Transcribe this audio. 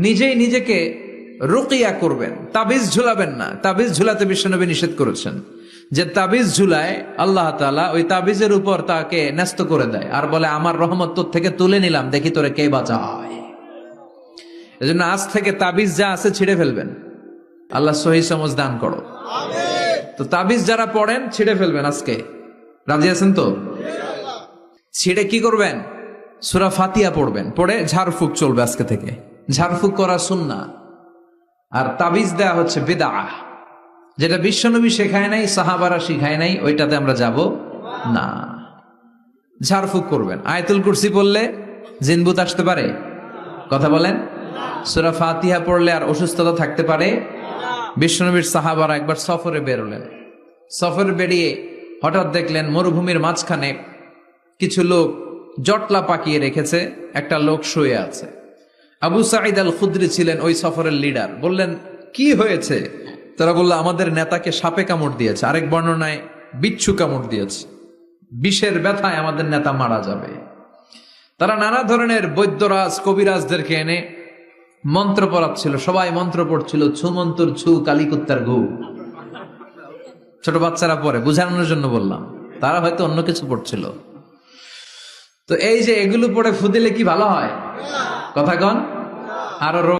নিজেই নিজেকে রুকিয়া করবেন, তাবিজ ঝুলাবেন না। তাবিজ ঝুলাতে বিশ্বনবী নিষেধ করেছেন। যে তাবিজ ঝুলায় আল্লাহ তাআলা ওই তাবিজের উপর তাকে ন্যস্ত করে দেয় আর বলে আমার রহমত তোর থেকে তুলে নিলাম, দেখি তোরে কে বাঁচায়। এজন্য আজ থেকে তাবিজ যা আছে ছিঁড়ে ফেলবেন। আল্লাহ সহি সমঝ দান করো। তো তাবিজ যারা পড়েন ছিঁড়ে ফেলবেন আজকে। রাজি আছেন তো? ছিঁড়ে কি করবেন? সূরা ফাতিহা পড়বেন, পড়ে ঝাড়ফুঁক চলবে আজকে থেকে। ঝাড়ফুঁক করা সুন্নাহ। আর তাবিজ দেয়া হচ্ছে বিদআহ, যেটা বিশ্বনবী শেখায় নাই, সাহাবারা শিখায় নাই, ওইটাতে আমরা যাব না। ঝাড়ফুঁক করবেন। আয়াতুল কুরসি পড়লে জিনভূত আসতে পারে? কথা বলেন। সূরা ফাতিহা পড়লে আর অসুস্থতা থাকতে পারে? বিশ্বনবীর সাহাবারা একবার সফরে বেরোলেন। সফরে বেরিয়ে হঠাৎ দেখলেন মরুভূমির মাঝখানে কিছু লোক জটলা পাকিয়ে রেখেছে, একটা লোক শুয়ে আছে। আবু সাঈদ আল খুদরি ছিলেন ওই সফরের লিডার। বললেন কি হয়েছে? তারা বলল আমাদের নেতাকে সাপে কামড় দিয়েছে, আরেক বর্ণনায় বিচ্ছু কামড় দিয়েছে, বিষের ব্যথায় আমাদের নেতা মারা যাবে। তারা নানা ধরনের বৈদ্যরাজ কবিরাজদেরকে এনে মন্ত্র পড়াচ্ছিল, সবাই মন্ত্র পড়ছিল, ছু মন্তর ছু কালিকুত্তার ঘু। ছোট বাচ্চারা পড়ে, বুঝানোর জন্য বললাম, তারা হয়তো অন্য কিছু পড়ছিল। তো এই যে এগুলো পড়ে ফু দিলে কি ভালো হয়? কথা কন? আরো